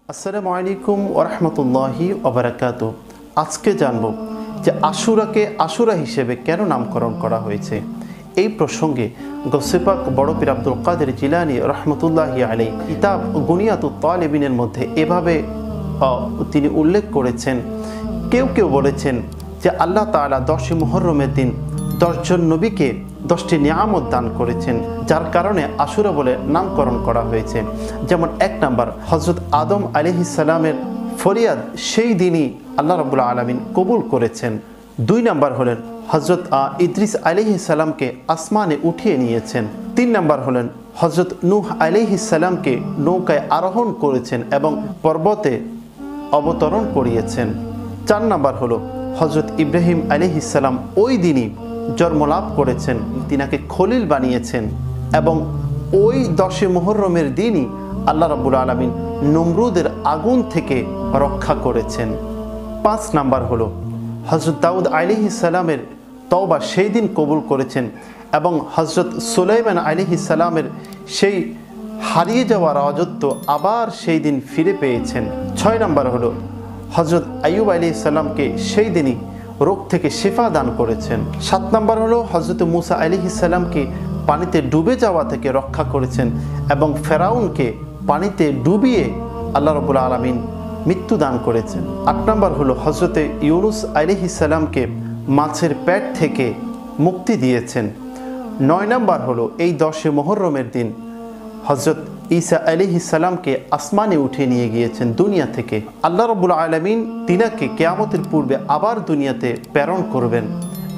আসসালামু আলাইকুম ওয়া রাহমাতুল্লাহি ওয়া বারাকাতুহু। আজকে জানব যে আশুরাকে আশুরা হিসেবে কেন নামকরণ করা হয়েছে। এই প্রসঙ্গে গৌসেপাক বড় পীর আব্দুল কাদের জিলানী রহমতুল্লাহি আলাইহি কিতাব গুনিয়াতুত তালিবিনের মধ্যে এভাবে তিনি উল্লেখ করেছেন। কেউ কেউ বলেছেন যে আল্লাহ তাআলা 10 মুহররমের দিন 10 জন নবীকে 10টি নিয়ামত দান করেছেন, যার কারণে আশুরা বলে নামকরণ করা হয়েছে। যেমন 1 নম্বর, হযরত আদম আলাইহিস সালামের ফরিয়াদ সেই দিনই আল্লাহ রাব্বুল আলামিন কবুল করেছেন। 2 নম্বর হলেন হযরত ইদ্রিস আলাইহিস সালামকে আসমানে উঠিয়ে নিয়েছেন। 3 নম্বর হলেন হযরত নূহ আলাইহিস সালামকে নৌকায় আরোহণ করেছেন এবং পর্বতে অবতরণ করিয়েছেন। 4 নম্বর হলো হযরত ইব্রাহিম আলাইহিস সালাম ওই দিনই জন্মলাভ করেছেন, তিনাকে খলিল বানিয়েছেন এবং ওই 10 মুহররমের দিনই আল্লাহ রাব্বুল আলামিন নমরুদের আগুন থেকে রক্ষা করেছেন। 5 নাম্বার হলো হযরত দাউদ আলাইহিস সালামের তওবা সেই দিন কবুল করেছেন এবং হযরত সুলাইমান আলাইহিস সালামের সেই হারিয়ে যাওয়া রাজত্ব আবার সেই দিন ফিরে পেয়েছেন। 6 নাম্বার হলো হযরত আইয়ুব আলাইহিস সালামকে সেই দিনই রোগ থেকে শিফা দান করেছেন। 7 নাম্বার হলো হযরত মুসা আলাইহিস সালামকে পানিতে ডুবে যাওয়া থেকে রক্ষা করেছেন এবং ফেরাউনকে পানিতে ডুবিয়ে আল্লাহ রাব্বুল আলামিন মৃত্যু দান করেছেন। 8 নাম্বার হলো হযরত ইউনুস আলাইহিস সালামকে মাছের পেট থেকে মুক্তি দিয়েছেন। 9 নাম্বার হলো এই 10 মুহররমের দিন হযরত ঈসা আলাইহিস সালামকে আসমানে উঠিয়ে নিয়ে গিয়েছেন দুনিয়া থেকে। আল্লাহ রাব্বুল আলামিন তিনাকে কিয়ামতের পূর্বে আবার দুনিয়াতে প্রেরণ করবেন।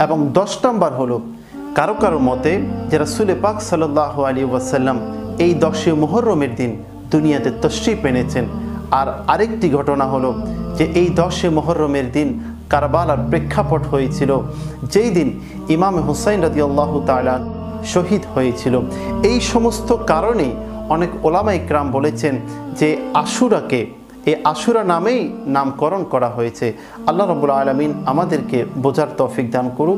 এবং 10 নাম্বার হলো কারো কারো মতে যে রাসূল পাক সাল্লাল্লাহু আলাইহি ওয়াসাল্লাম এই 10 মুহররমের দিন দুনিয়াতে তশরিফ এনেছেন। আর আরেকটি ঘটনা হলো যে এই 10 মুহররমের দিন কারবালার প্রেক্ষাপট হয়েছিল, যেই দিন ইমাম হুসাইন রাদিয়াল্লাহু তাআলা শহীদ হয়েছিল। এই সমস্ত কারণে অনেক ওলামা ইকরাম বলেছেন যে আশুরাকে এই আশুরা নামেই নামকরণ করা হয়েছে। আল্লাহ রাব্বুল আলামিন আমাদেরকে বোঝার তৌফিক দান করুক।